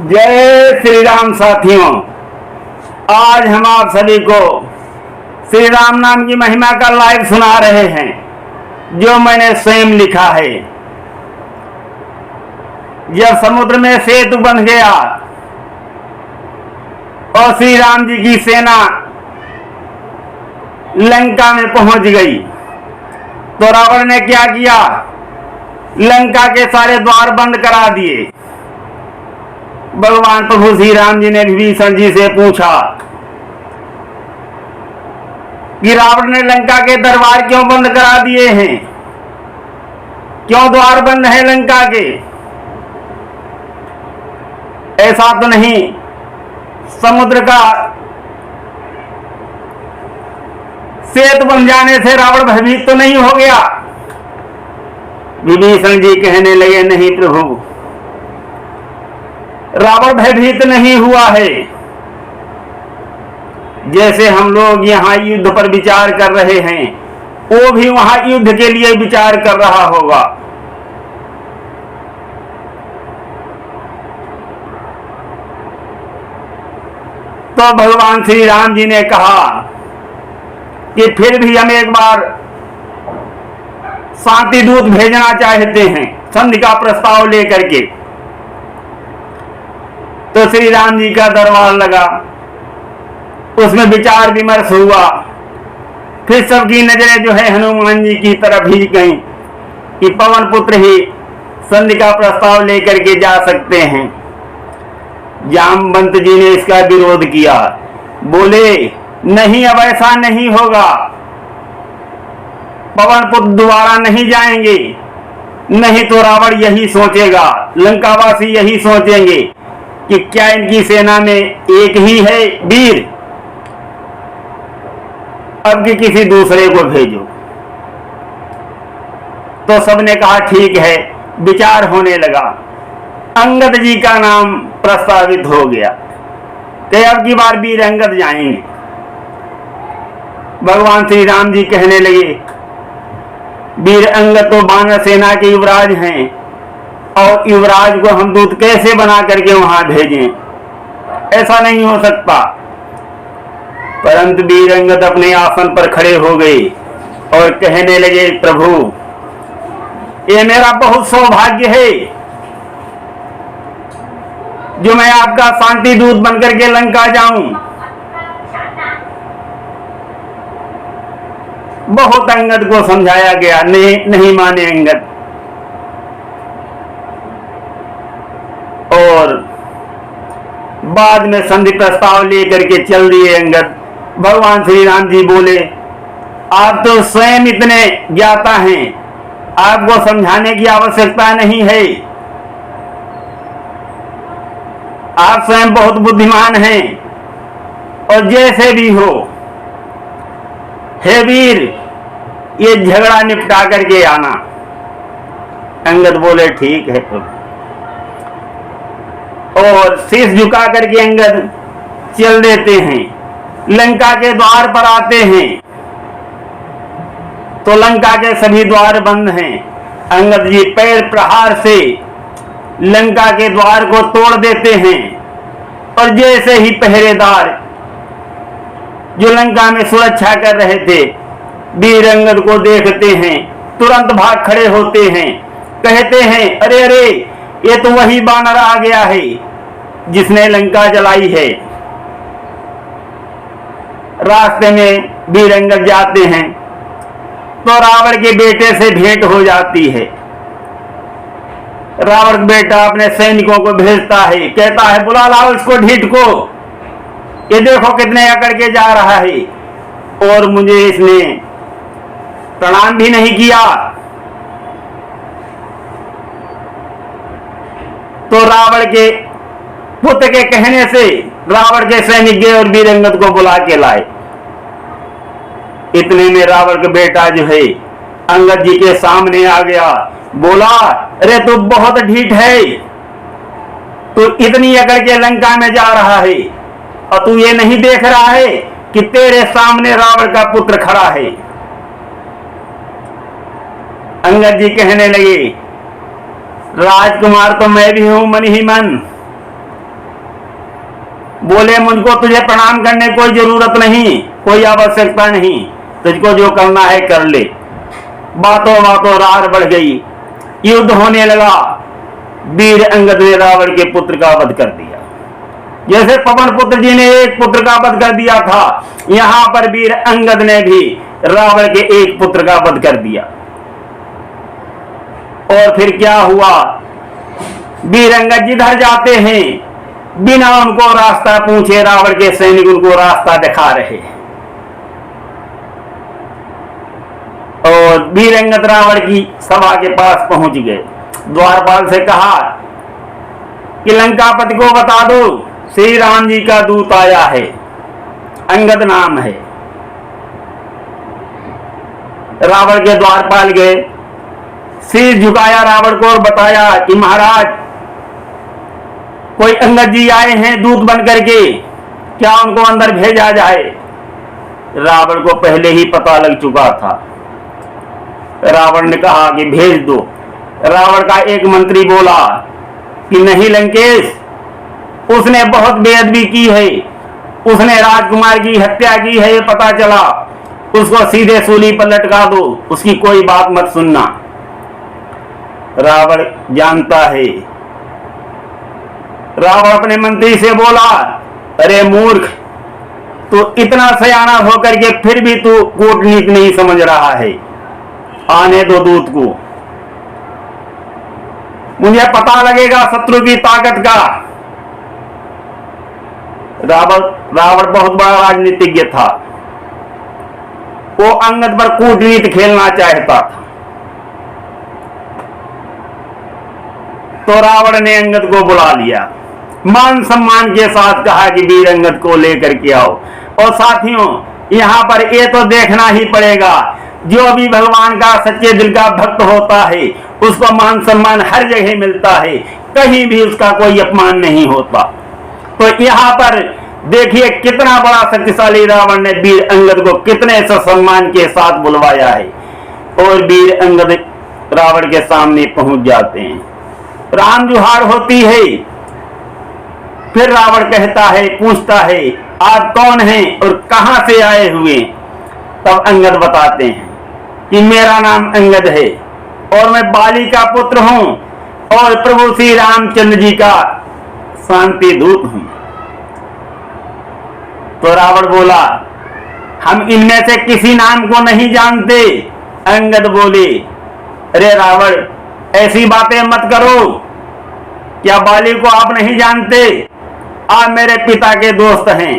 जय श्री राम साथियों, आज हम आप सभी को श्री राम नाम की महिमा का लाइव सुना रहे हैं जो मैंने स्वयं लिखा है। जब समुद्र में सेतु बन गया और श्री राम जी की सेना लंका में पहुंच गई तो रावण ने क्या किया? लंका के सारे द्वार बंद करा दिए। भगवान प्रभु श्री राम जी ने विभीषण जी से पूछा कि रावण ने लंका के दरबार क्यों बंद करा दिए हैं? क्यों द्वार बंद है लंका के? ऐसा तो नहीं समुद्र का सेतु बन जाने से रावण भयभीत तो नहीं हो गया? विभीषण जी कहने लगे, नहीं प्रभु, रावण भयभीत नहीं हुआ है। जैसे हम लोग यहाँ युद्ध पर विचार कर रहे हैं, वो भी वहां युद्ध के लिए विचार कर रहा होगा। तो भगवान श्री राम जी ने कहा कि फिर भी हम एक बार शांति दूत भेजना चाहते हैं, संधि का प्रस्ताव लेकर के। तो श्री राम जी का दरबार लगा, उसमें विचार विमर्श हुआ। फिर सबकी नजरें जो है हनुमान जी की तरफ ही गईं कि पवन पुत्र ही संधि का प्रस्ताव लेकर के जा सकते हैं। जामवंत जी ने इसका विरोध किया, बोले नहीं, अब ऐसा नहीं होगा। पवन पुत्र दोबारा नहीं जाएंगे, नहीं तो रावण यही सोचेगा, लंकावासी यही सोचेंगे कि क्या इनकी सेना में एक ही है वीर, अब कि किसी दूसरे को भेजो। तो सबने कहा ठीक है। विचार होने लगा, अंगद जी का नाम प्रस्तावित हो गया कि अब की बार वीर अंगद जाएंगे। भगवान श्री राम जी कहने लगे, वीर अंगद तो वानर सेना के युवराज हैं और युवराज को हम दूत कैसे बना करके वहां भेजें? ऐसा नहीं हो सकता। परंतु वीर अंगद अपने आसन पर खड़े हो गए और कहने लगे, प्रभु ये मेरा बहुत सौभाग्य है जो मैं आपका शांति दूत बनकर के लंका जाऊं। बहुत अंगद को समझाया गया, नहीं माने अंगद। और बाद में संधि प्रस्ताव लेकर के चल दिए अंगद। भगवान श्री राम जी बोले, आप तो स्वयं इतने ज्ञाता हैं, आपको समझाने की आवश्यकता नहीं है। आप स्वयं बहुत बुद्धिमान हैं और जैसे भी हो, हे वीर, ये झगड़ा निपटा करके आना। अंगद बोले ठीक है प्रभु। और शीश झुका करके अंगद चल देते हैं, लंका के द्वार पर आते हैं तो लंका के सभी द्वार बंद हैं। अंगद जी पैर प्रहार से लंका के द्वार को तोड़ देते हैं और जैसे ही पहरेदार जो लंका में सुरक्षा कर रहे थे वीर अंगद को देखते हैं, तुरंत भाग खड़े होते हैं, कहते हैं, अरे अरे, ये तो वही बानर आ गया है जिसने लंका जलाई है। रास्ते में वीर अंगद जाते हैं तो रावण के बेटे से भेंट हो जाती है। रावण का बेटा अपने सैनिकों को भेजता है, कहता है, बुला लाओ इसको ढीठ को, ये देखो कितने अकड़ के जा रहा है और मुझे इसने प्रणाम भी नहीं किया। तो रावण के पुत्र के कहने से रावण के सैनिक गए और वीर अंगद को बुला के लाए। इतने में रावण का बेटा जो है अंगद जी के सामने आ गया, बोला, अरे तू बहुत ढीठ है, तू इतनी अकड़ के लंका में जा रहा है और तू ये नहीं देख रहा है कि तेरे सामने रावण का पुत्र खड़ा है। अंगद जी कहने लगे, राजकुमार तो मैं भी हूं मन ही मन, बोले मुझको तुझे प्रणाम करने की कोई जरूरत नहीं, कोई आवश्यकता नहीं, तुझको जो करना है कर ले। बातों बातों रार बढ़ गई, युद्ध होने लगा। वीर अंगद ने रावण के पुत्र का वध कर दिया। जैसे पवन पुत्र जी ने एक पुत्र का वध कर दिया था, यहां पर वीर अंगद ने भी रावण के एक पुत्र का वध कर दिया। और फिर क्या हुआ, वीर अंगद जिधर जाते हैं बिना उनको रास्ता पूछे रावण के सैनिक उनको रास्ता दिखा रहे हैं। और वीर अंगद रावण की सभा के पास पहुंच गए। द्वारपाल से कहा कि लंकापति को बता दो श्री राम जी का दूत आया है, अंगद नाम है। रावण के द्वारपाल गए, सिर झुकाया रावण को और बताया कि महाराज कोई अंगद जी आए हैं दूत बन करके, क्या उनको अंदर भेजा जाए। रावण को पहले ही पता लग चुका था। रावण ने कहा कि भेज दो। रावण का एक मंत्री बोला कि नहीं लंकेश, उसने बहुत बेअदबी की है, उसने राजकुमार की हत्या की है, ये पता चला, उसको सीधे सूली पर लटका दो, उसकी कोई बात मत सुनना। रावण जानता है। रावण अपने मंत्री से बोला, अरे मूर्ख, तू इतना सयाना होकर के फिर भी तू कूटनीति नहीं समझ रहा है, आने दो दूत को, मुझे पता लगेगा शत्रु की ताकत का। रावण बहुत बड़ा राजनीतिज्ञ था, वो अंगद पर कूटनीति खेलना चाहता था। तो रावण ने अंगद को बुला लिया, मान सम्मान के साथ कहा कि वीर अंगद को लेकर के आओ। और साथियों, यहां पर ये तो देखना ही पड़ेगा, जो भी भगवान का सच्चे दिल का भक्त होता है उसको मान सम्मान हर जगह मिलता है, कहीं भी उसका कोई अपमान नहीं होता। तो यहाँ पर देखिए कितना बड़ा शक्तिशाली रावण ने वीर अंगद को कितने सम्मान के साथ बुलवाया है। और वीर अंगद रावण के सामने पहुंच जाते हैं, राम जुहार होती है। फिर रावण कहता है, पूछता है आप कौन हैं और कहां से आए हुए। तब अंगद बताते हैं कि मेरा नाम अंगद है और मैं बाली का पुत्र हूं और प्रभु श्री रामचंद्र जी का शांति दूत हूं। तो रावण बोला, हम इनमें से किसी नाम को नहीं जानते। अंगद बोले, अरे रावण, ऐसी बातें मत करो, क्या बाली को आप नहीं जानते, आप मेरे पिता के दोस्त हैं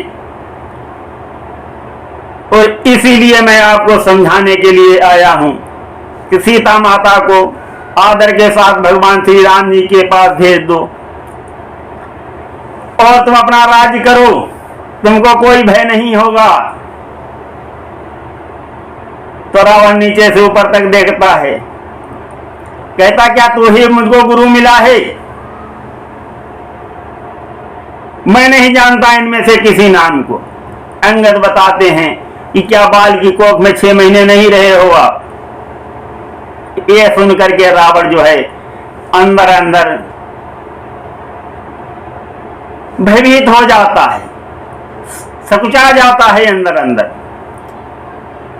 और इसीलिए मैं आपको समझाने के लिए आया हूं कि सीता माता को आदर के साथ भगवान श्री राम जी के पास भेज दो और तुम अपना राज्य करो, तुमको कोई भय नहीं होगा। तो रावण नीचे से ऊपर तक देखता है, कहता क्या तू ही मुझको गुरु मिला है, मैं नहीं जानता इनमें से किसी नाम को। अंगद बताते हैं कि क्या बाल की कोख में 6 महीने नहीं रहे हो आप। ये सुन करके रावण जो है अंदर अंदर भयभीत हो जाता है, सकुचा जाता है अंदर अंदर।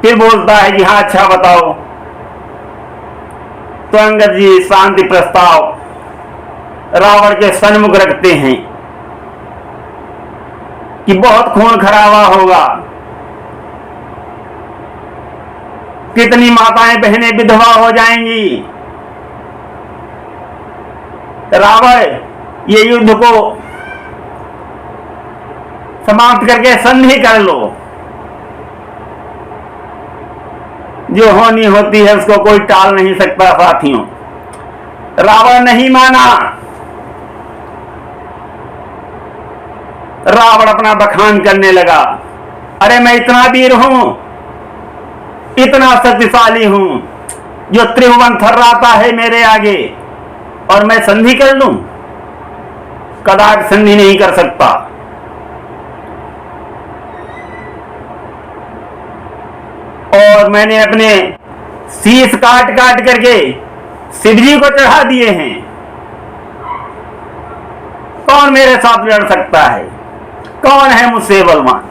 फिर बोलता है कि हाँ अच्छा बताओ। तो अंगद जी शांति प्रस्ताव रावण के सन्मुख रखते हैं कि बहुत खून खराबा होगा, कितनी माताएं बहनें विधवा हो जाएंगी। रावण ये युद्ध को समाप्त करके संधि कर लो, जो होनी होती है उसको कोई टाल नहीं सकता। साथियों, रावण नहीं माना। रावण अपना बखान करने लगा, अरे मैं इतना वीर हूं, इतना शक्तिशाली हूं, जो त्रिभुवन थर्राता है मेरे आगे, और मैं संधि कर लूं, कदापि संधि नहीं कर सकता। और मैंने अपने शीश काट काट करके शिव जी को चढ़ा दिए हैं, कौन मेरे साथ लड़ सकता है। कौन है मुझसे बलवान?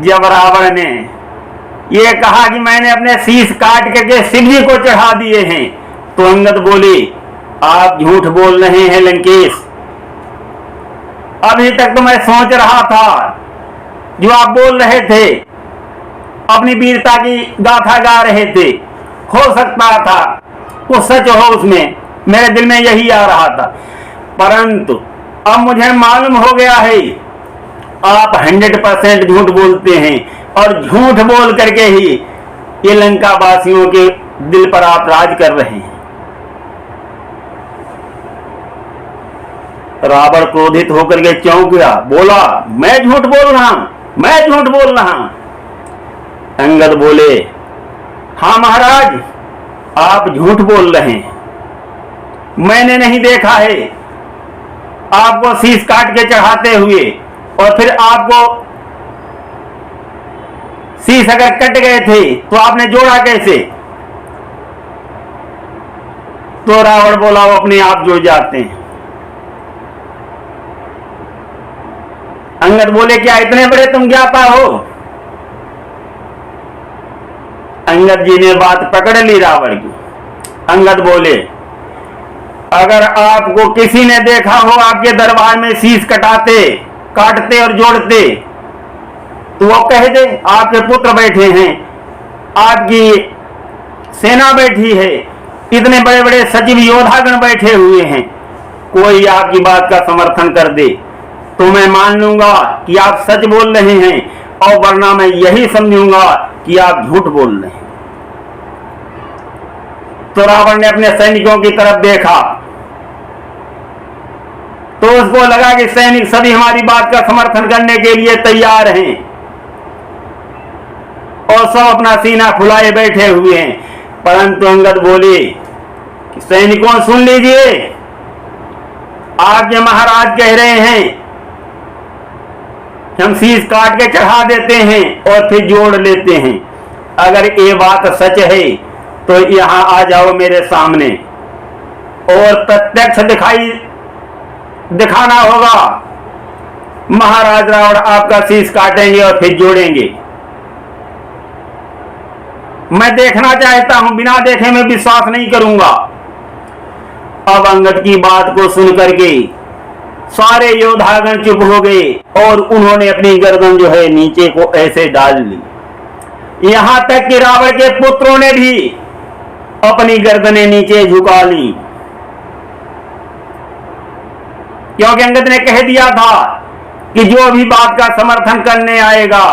जब रावण ने ये कहा कि मैंने अपने शीश काट करके शिव जी को चढ़ा दिए हैं, तो अंगद बोले आप झूठ बोल रहे हैं लंकेश। अभी तक तो मैं सोच रहा था जो आप बोल रहे थे, अपनी वीरता की गाथा गा रहे थे, हो सकता था कुछ सच हो उसमें, मेरे दिल में यही आ रहा था। परंतु अब मुझे मालूम हो गया है आप 100% झूठ बोलते हैं, और झूठ बोल करके ही ये लंका वासियों के दिल पर आप राज कर रहे हैं। रावण क्रोधित होकर के चौंक गया, बोला मैं झूठ बोल रहा हूं, मैं झूठ बोल रहा हूं। अंगद बोले हाँ महाराज, आप झूठ बोल रहे हैं। मैंने नहीं देखा है आपको शीश काट के चढ़ाते हुए, और फिर आपको शीश अगर कट गए थे तो आपने जोड़ा कैसे? तो रावण बोला वो अपने आप जुड़ जाते हैं। अंगद बोले क्या इतने बड़े तुम ज्ञाता हो? अंगद जी ने बात पकड़ ली रावण की। अंगद बोले अगर आपको किसी ने देखा हो आपके दरबार में शीश काटते और जोड़ते, तो वो कह दे आपके पुत्र बैठे हैं, आपकी सेना बैठी है, इतने बड़े बड़े सचिव योद्धागण बैठे हुए हैं, कोई आपकी बात का समर्थन कर दे तो मैं मान लूंगा कि आप सच बोल रहे हैं, और वरना मैं यही समझूंगा कि आप झूठ बोल रहे हैं। तो रावण ने अपने सैनिकों की तरफ देखा तो उसको लगा कि सैनिक सभी हमारी बात का समर्थन करने के लिए तैयार हैं, और सब अपना सीना फुलाए बैठे हुए हैं। परंतु अंगद बोले कि सैनिकों सुन लीजिए, आपके महाराज कह रहे हैं हम शीश काट के चढ़ा देते हैं और फिर जोड़ लेते हैं। अगर ये बात सच है तो यहां आ जाओ मेरे सामने, और प्रत्यक्ष दिखाना होगा। महाराज रावण आपका शीश काटेंगे और फिर जोड़ेंगे। मैं देखना चाहता हूं, बिना देखे मैं विश्वास नहीं करूंगा। अब अंगद की बात को सुनकर के सारे योद्धागण चुप हो गए, और उन्होंने अपनी गर्दन जो है नीचे को ऐसे डाल ली। यहां तक कि रावण के पुत्रों ने भी अपनी गर्दनें नीचे झुका ली, क्योंकि अंगद ने कह दिया था कि जो भी बात का समर्थन करने आएगा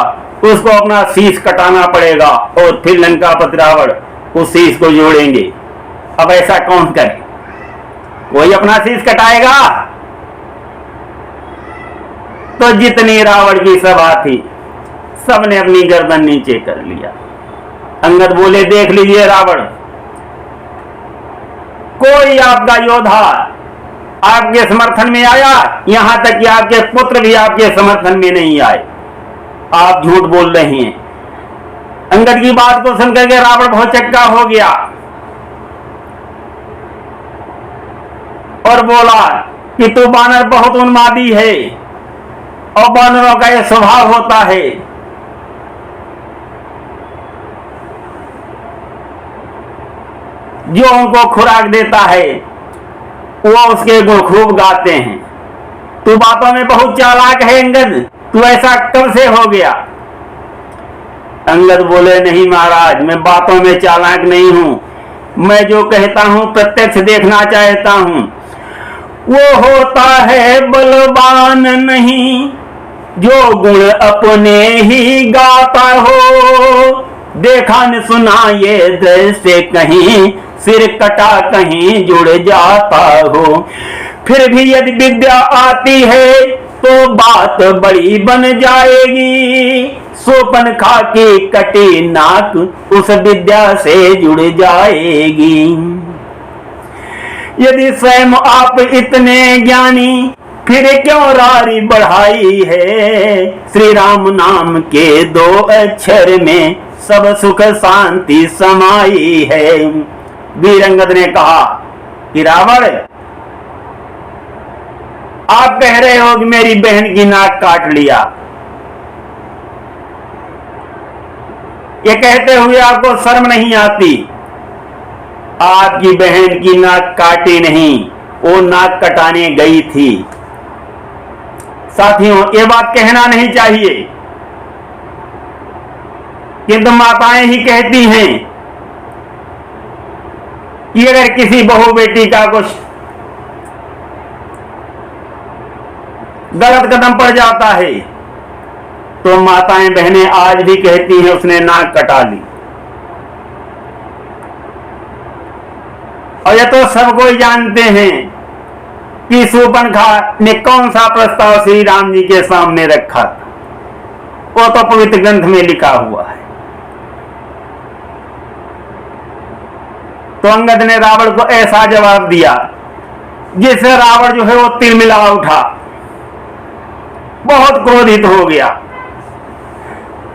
उसको अपना शीश कटाना पड़ेगा, और फिर लंकापति रावण उस शीश को जोड़ेंगे। अब ऐसा कौन करे? कोई अपना शीश कटाएगा? तो जितनी रावण की सभा थी सबने अपनी गर्दन नीचे कर लिया। अंगद बोले देख लीजिए रावण, कोई आपका योद्धा आपके समर्थन में आया, यहां तक कि आपके पुत्र भी आपके समर्थन में नहीं आए, आप झूठ बोल रहे हैं। अंगद की बात को सुनकर के रावण बहुत चक्का हो गया और बोला कि तू बानर बहुत उन्मादी है, और बानरों का यह स्वभाव होता है, जो उनको खुराक देता है वो उसके गुण खूब गाते हैं। तू बातों में बहुत चालाक है अंगद, तू ऐसा कब से हो गया? अंगद बोले नहीं महाराज, मैं बातों में चालाक नहीं हूं, मैं जो कहता हूं प्रत्यक्ष देखना चाहता हूं। वो होता है बलवान नहीं जो गुण अपने ही गाता हो, देखा न सुना ये दृश्य कहीं सिर कटा कहीं जुड़ जाता हो। फिर भी यदि विद्या आती है तो बात बड़ी बन जाएगी, सोपन खा के कटी नाक उस विद्या से जुड़ जाएगी। यदि स्वयं आप इतने ज्ञानी फिर क्यों रारी बढ़ाई है, श्री राम नाम के 2 अक्षर में सब सुख शांति समाई है। वीर अंगद ने कहा कि रावण आप कह रहे हो कि मेरी बहन की नाक काट लिया। ये कहते हुए आपको शर्म नहीं आती? आपकी बहन की नाक काटी नहीं, वो नाक कटाने गई थी। साथियों, ये बात कहना नहीं चाहिए, किंतु माताएं ही कहती हैं कि अगर किसी बहू बेटी का कुछ गलत कदम पड़ जाता है तो माताएं बहनें आज भी कहती हैं उसने नाक कटा ली। और ये तो सब कोई जानते हैं कि शूर्पणखा ने कौन सा प्रस्ताव श्री राम जी के सामने रखा था, वो तो पवित्र ग्रंथ में लिखा हुआ है। तो अंगद ने रावण को ऐसा जवाब दिया जिससे रावण जो है वो तिलमिला उठा, बहुत क्रोधित हो गया।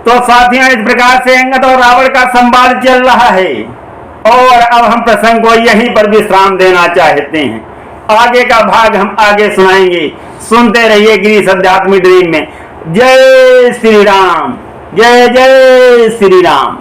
तो साथियों, इस प्रकार से अंगद और रावण का संवाद चल रहा है और अब हम प्रसंग को यहीं पर विश्राम देना चाहते हैं। आगे का भाग हम आगे सुनाएंगे। सुनते रहिए गिरीश अध्यात्मिक ड्रीम में। जय श्री राम, जय जय श्री राम।